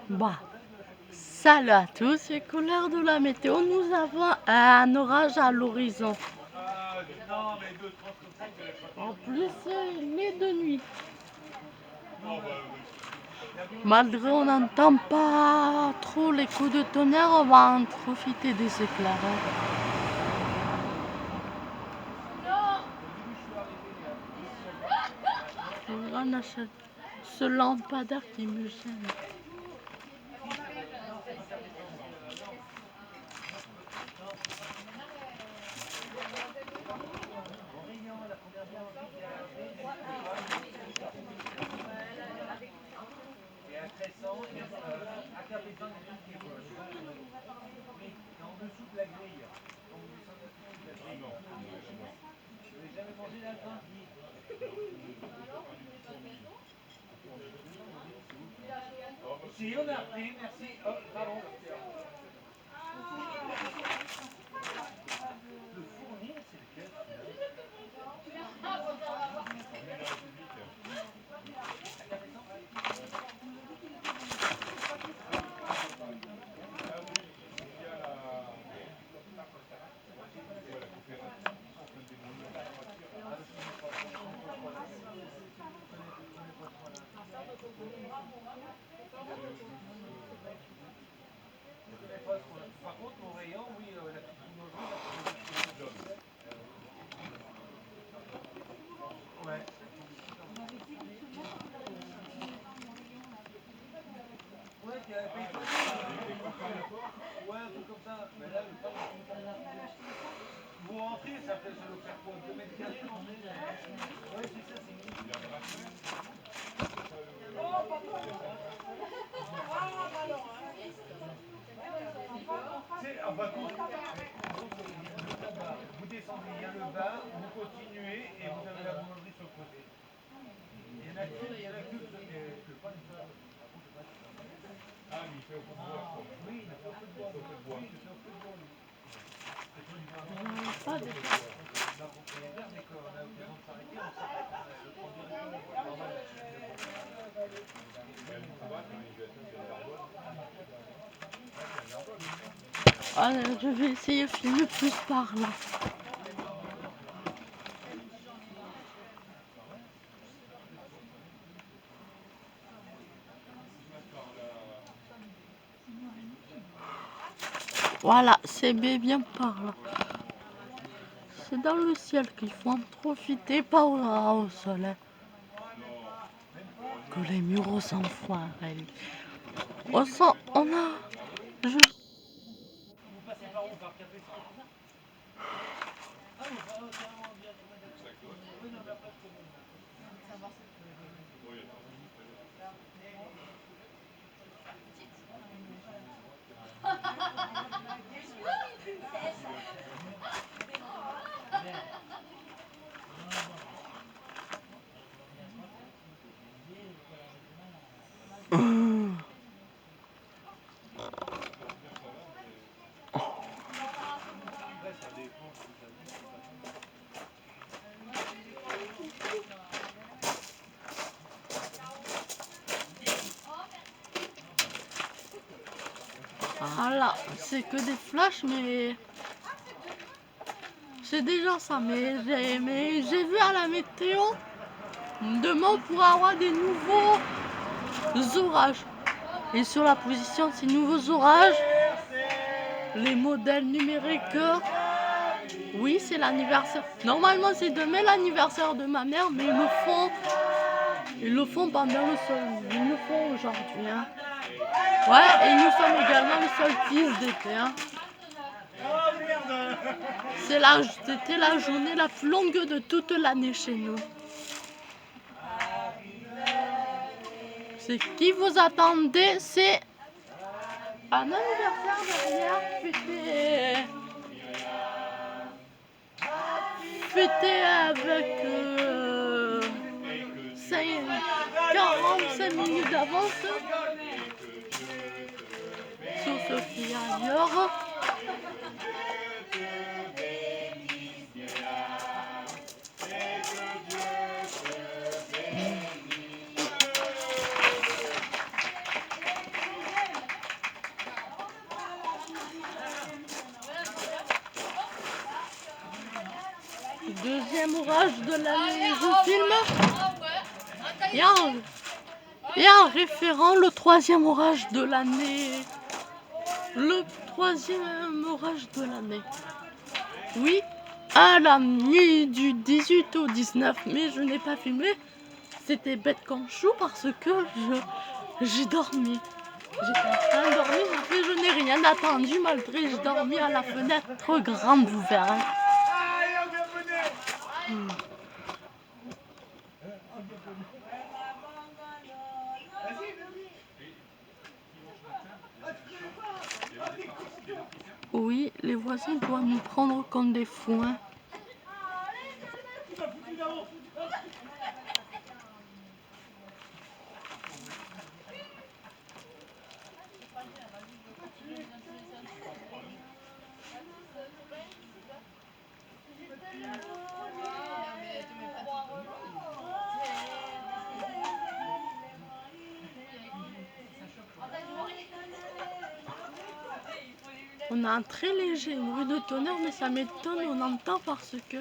Bah, salut à tous, c'est couleur de la météo. Nous avons un orage à l'horizon. En plus, il est de nuit. Malgré on n'entend pas trop les coups de tonnerre, on va en profiter des éclairages. On achète ce lampadaire qui me gêne. Si, on a appris, merci. Oh, pardon. Le fournier, c'est lequel? Par contre, mon rayon, oui, la petite boulangerie, ouais. Ouais, qui avait payé pas ouais, un truc comme ça. Mais là, vous rentrez, ça doit faire quoi? 2 mètres carrés, non? Ouais, c'est ça, c'est une. Ah bah, vous descendez, il y a le bar, vous continuez et vous avez la boulangerie sur le côté. Il y en a que que pas du tout. Ah, mais il fait au feu de bois, quoi. Oui, il fait au feu de bois. Oui, il fait au feu de bois, lui. Pas de... La propriétaire, dès qu'on a l'occasion de s'arrêter, on s'arrête. Le prend directement. Allez, je vais essayer de filmer plus par là. Voilà, c'est bien par là. C'est dans le ciel qu'il faut en profiter, pas au soleil. Que les murs s'enfoirent. On sent, on a... Je... Vous passez par où? Par Café Centre, tout ça? Ah, vous carrément bien. Oui, non, mais après, je connais. Voilà, c'est que des flashs, mais... C'est déjà ça, mais j'ai vu à la météo, demain on pourra avoir des nouveaux orages. Et sur la position de ces nouveaux orages, les modèles numériques, oui, c'est l'anniversaire. Normalement, c'est demain l'anniversaire de ma mère, mais ils le font pendant le sol. Ils le font aujourd'hui. Hein. Ouais, et nous sommes également le solstice d'été. Hein. C'était la journée la plus longue de toute l'année chez nous. Ce qui vous attendait, c'est un anniversaire derrière, fêté avec 45 minutes d'avance sur Sophie ailleurs. troisième orage de l'année. Je filme. Et en référant le troisième orage de l'année. Le troisième orage de l'année. Oui, à la nuit du 18 au 19 mai, je n'ai pas filmé. C'était bête comme chou parce que j'ai dormi. J'étais en train de dormir, après je n'ai rien attendu malgré que j'ai dormi à la fenêtre grande ouverte. Oui, les voisins doivent nous prendre comme des fous. Hein. On a un très léger bruit de tonnerre, mais ça m'étonne, on entend parce que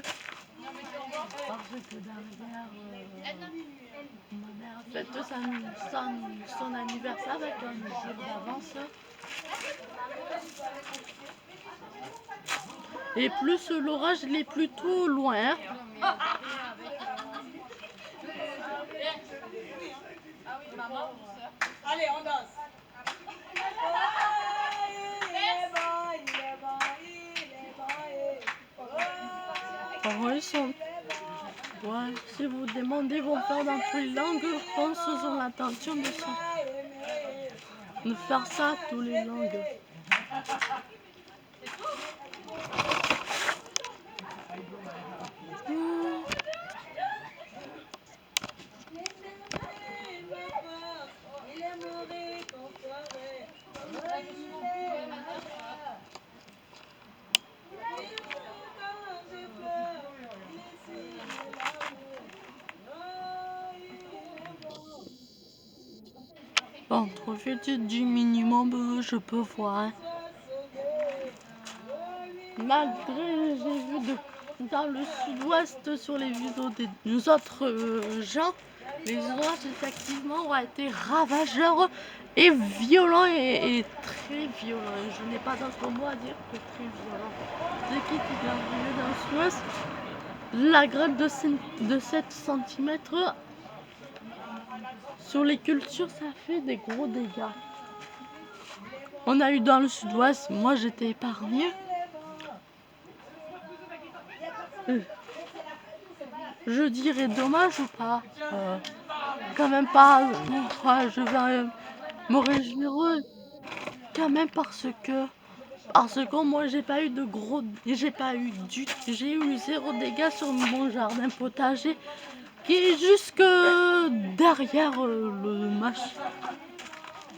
derrière, ma mère fête son anniversaire avec un jour d'avance. Et plus l'orage, il est plutôt loin. Allez, on danse. Alors, ils sont... Ouais, si vous demandez, ils vont faire dans toutes les langues. Je pense qu'ils ont l'intention de faire ça à toutes les langues. Bon, profiter du minimum, je peux voir. Malgré, j'ai vu dans le sud-ouest sur les vidéos des autres gens, les orages effectivement ont été ravageurs et violents et très violents. Je n'ai pas d'autre mot à dire que très violents. C'est qui est arrivé dans le sud-ouest? La grêle de 7 cm sur les cultures, ça fait des gros dégâts. On a eu dans le sud-ouest, moi j'étais épargnée. Je dirais dommage ou pas? Quand même pas. Ouais, je vais me réjouir quand même parce que moi j'ai pas eu de gros, j'ai eu 0 dégâts sur mon jardin potager qui est jusque derrière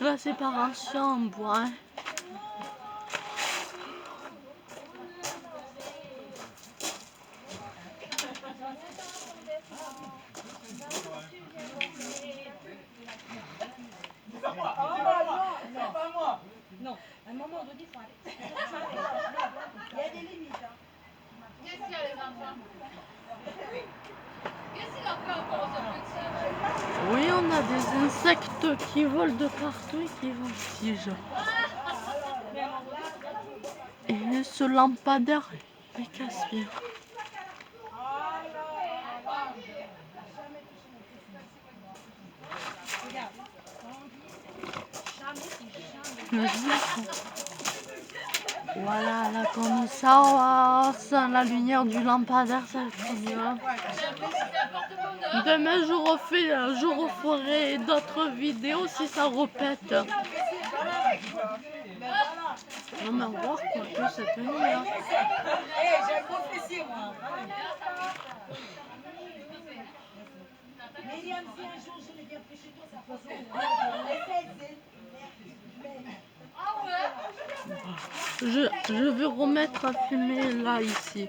la séparation en bois. Hein. Non, à un moment donné, il faut arrêter. Il y a des limites. Qu'est-ce qu'il y a les enfants? Qu'est-ce qu'il a fait encore ce petit? Oui, on a des insectes qui volent de partout et qui voltigent. Et ce lampadaire, il casse bien. Voilà, là comme ça, sans la lumière du lampadaire, ça fait mieux. Demain, je referai d'autres vidéos si ça répète. Non mais voir quoi que cette nuit là. J'ai un gros fessier moi. Myriam, si un jour je viens plus chez toi, ça passe Je vais remettre à filmer là ici.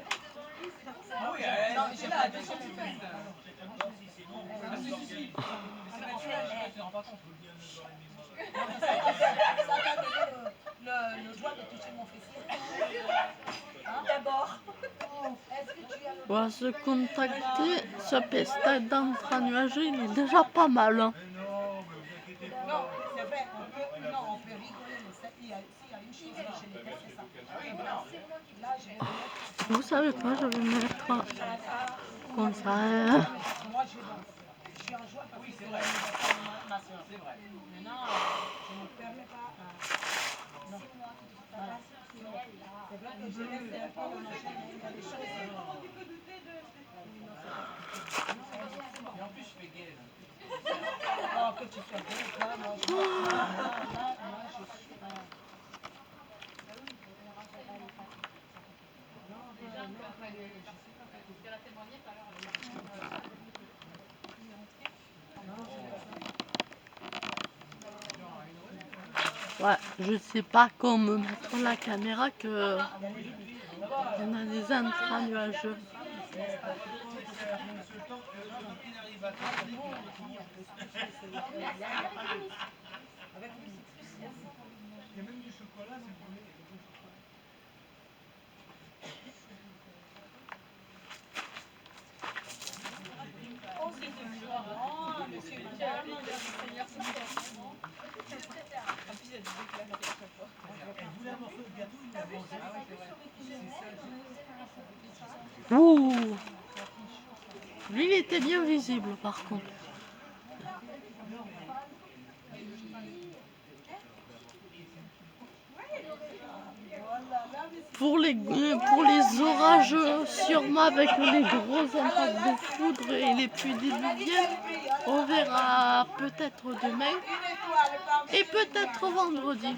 Le doigt de toucher mon fessier. D'abord. Est-ce que tu as le On va se contacter. Ce pestage d'entre nuageux, il est déjà pas mal. Hein. Mais non, mais vous inquiétez pas. Non, c'est vrai, on peut rigoler, mais s'il y a une chose que je déteste, c'est ça. Là, j'ai Vous savez quoi, je vais mettre comme ça. moi, je danse. Je suis en joie parce que c'est l'anniversaire de ma soeur. C'est vrai. Maintenant, je ne me permets pas. Non. Voilà. C'est vrai que je laisse un peu le machin, mais il y a des choses. Et en plus, je fais gay. Oh, que tu fais bien, toi, moi, je suis. Là, moi, je suis. Ouais, je sais pas comment mettre la caméra que on a des intrants nuageux. Il arrive à temps. Il y a même du chocolat, si vous voulez. Ouh, lui il était bien visible par contre. Pour les orages, sûrement avec les gros impacts de foudre et les pluies diluviennes, on verra peut-être demain et peut-être vendredi.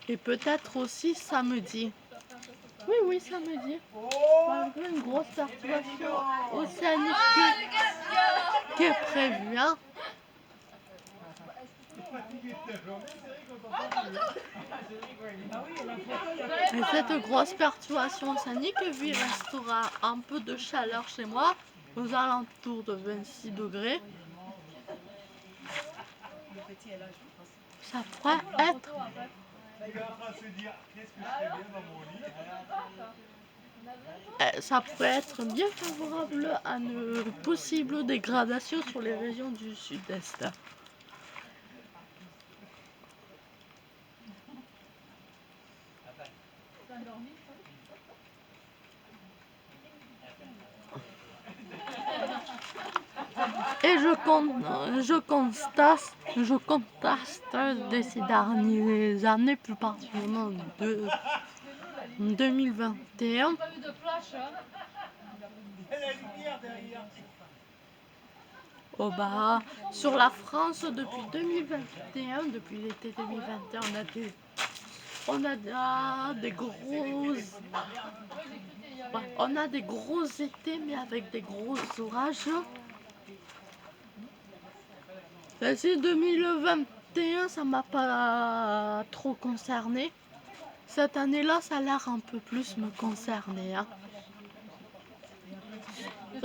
Et peut-être aussi samedi. Oui, oui, samedi. Malgré une grosse perturbation océanique qui est prévue. Hein. Et cette grosse perturbation océanique, il restera un peu de chaleur chez moi, aux alentours de 26 degrés. Ça pourrait être... Il est en train de se dire, qu'est-ce que je fais bien dans mon lit? Ça pourrait être bien favorable à une possible dégradation sur les régions du sud-est. Et je constate de ces dernières années, plus particulièrement de 2021, Pas vu de flash, hein? Il y a la lumière derrière. oh bah, sur la France depuis 2021, depuis l'été 2021, on a des gros étés, mais avec des gros orages. Si 2021, ça m'a pas trop concerné. Cette année-là, ça a l'air un peu plus me concerner. Hein.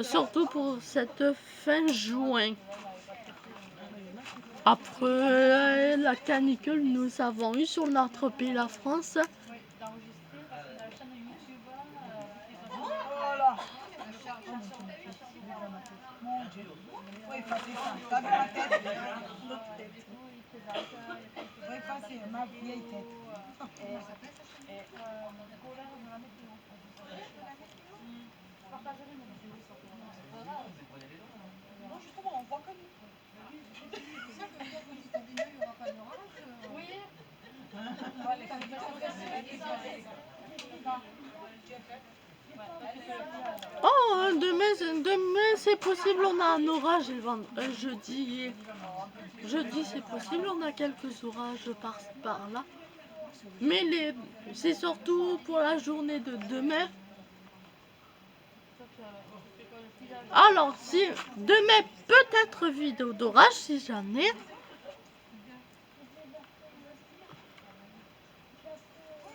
Surtout pour cette fin juin. Après la canicule nous avons eu sur notre pays, la France. Mon Dieu. Faut effacer ça. Pas de ma tête. L'autre tête. Faut effacer ma vieille tête. Non, justement, on voit comme nous. C'est ça que veut dire qu'aux États-Unis, il n'y aura pas d'orage. Oui. Oh, demain c'est possible, on a un orage. Jeudi c'est possible, on a quelques orages par là. Mais c'est surtout pour la journée de demain. Alors, si demain peut-être vidéo d'orage, si j'en ai.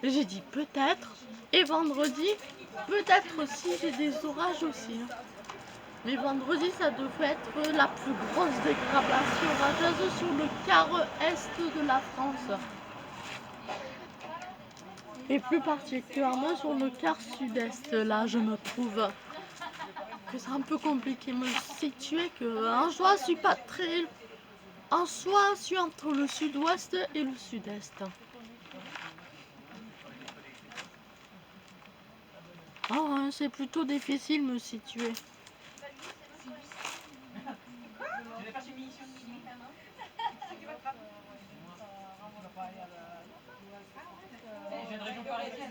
J'ai dit peut-être. Et vendredi, peut-être aussi j'ai des orages aussi. Hein. Mais vendredi, ça devrait être la plus grosse dégradation orageuse sur le quart est de la France. Et plus particulièrement sur le quart sud-est, là, je me trouve que c'est un peu compliqué de me situer, que en soi, je suis pas très... En soi, je suis entre le sud-ouest et le sud-est. Oh, hein, c'est plutôt difficile de me situer. Je viens de région parisienne.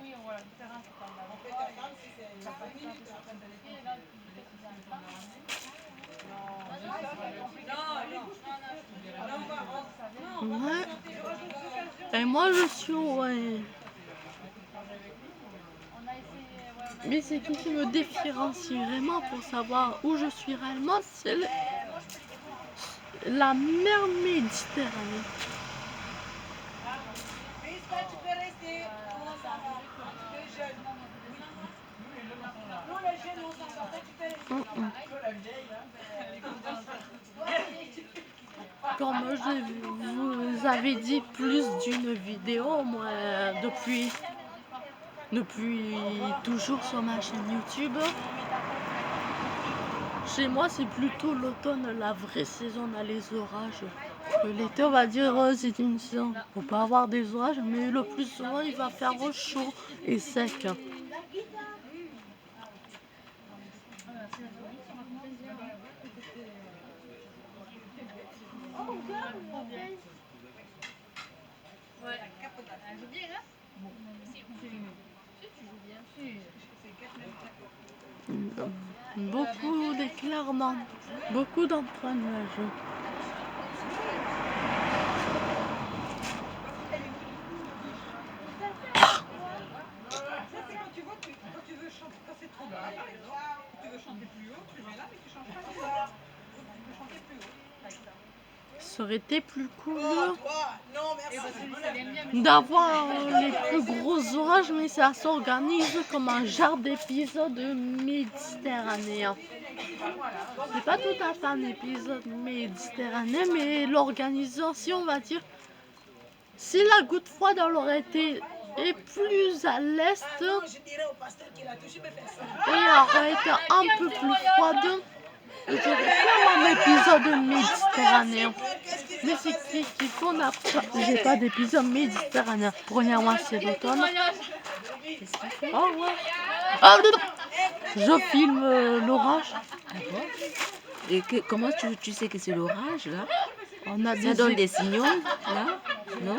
Oui, on voit le terrain. En fait, ta femme, si c'est 5 minutes, après d'aller. Ouais. Et moi, je suis... Ouais. Mais c'est qui me différencie vraiment pour savoir où je suis réellement, c'est la mer Méditerranée. Mais est-ce que tu peux rester? Comment ça va? Les jeunes. Nous, les jeunes, on s'en sortait, tu peux rester. Comme vous avez dit plus d'une vidéo, moi, depuis toujours sur ma chaîne YouTube. Chez moi, c'est plutôt l'automne, la vraie saison, on a les orages. L'été, on va dire, c'est une saison. Faut pas avoir des orages, mais le plus souvent, il va faire chaud et sec. Beaucoup d'éclairements, beaucoup d'entraînages. Quand tu veux chanter, quand c'est trop bas, par exemple, tu veux chanter plus haut, tu mets là, mais tu changes pas comme ça. Tu peux chanter plus haut, avec ça. Ça aurait été plus cool Non, merci. d'avoir les plus gros orages, mais ça s'organise comme un genre d'épisode méditerranéen. C'est pas tout à fait un épisode méditerranéen, mais l'organisation, on va dire, si la goutte froide aurait été et plus à l'est et aurait été un peu plus froide, j'aurais fait un épisode méditerranéen. Mais c'est qu'il faut j'ai pas d'épisode méditerranéen. Premièrement, c'est l'automne. Oh ouais. Je filme l'orage. Et comment tu sais que c'est l'orage là? On a Ça donne des signaux là? Non?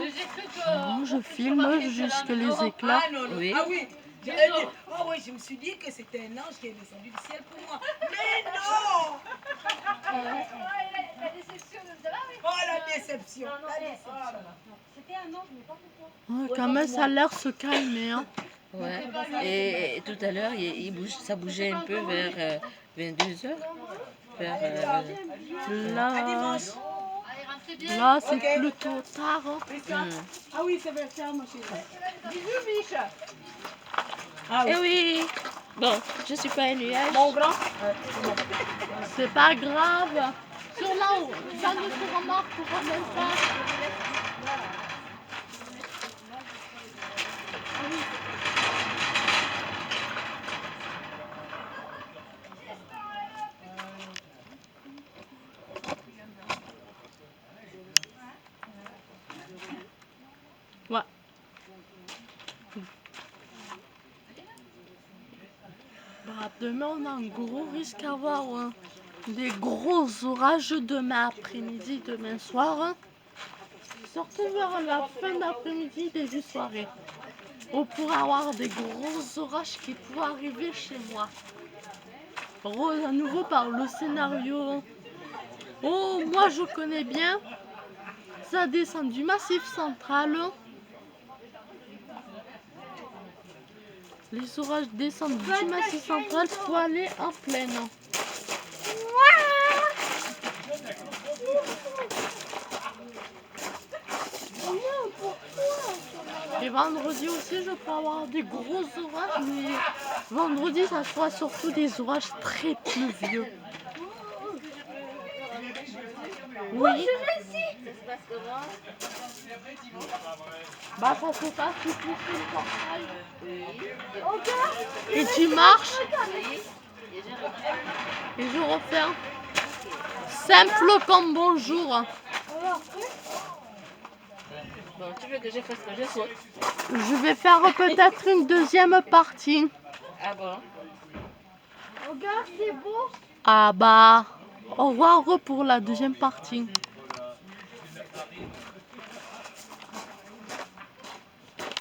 Non, je filme jusque les éclats. Oui. Ah oui, j'allais dire, oh oui, je me suis dit que c'était un ange qui est descendu du ciel pour moi. Mais non! La déception de ça, oui. Oh la déception! La déception. C'était un ange, mais pas pour toi. Ouais, quand même, ça a l'air se calmer. Hein. Ouais. Et tout à l'heure, ça bougeait un peu vers 22h. Là, c'est plutôt tard. Hein. Ah oui, c'est vers ma chérie. Bisous, biche. Eh oui. Bon, je suis pas un nuage. Mon grand. C'est pas grave. Sur là-haut, ça ne se remarque même pas. Ouais. Bah, demain, on a un gros risque à avoir des gros orages demain après-midi, demain soir. Surtout vers la fin d'après-midi, début soirée. On pourrait avoir des gros orages qui pourraient arriver chez moi. Rose à nouveau par le scénario. Oh, moi je connais bien. Ça descend du Massif central. Les orages descendent du Massif central pour aller en plaine. Et vendredi aussi, je peux avoir des gros orages, mais vendredi, ça sera surtout des orages très pluvieux. Oui. Bah, ça se passe tout de suite le portail. Et tu marches. Et je referme. Simple comme bonjour. Bon, tu veux que je fasse que je saute? Je vais faire peut-être une deuxième partie. Ah bon? Ah bah, au revoir pour la deuxième partie.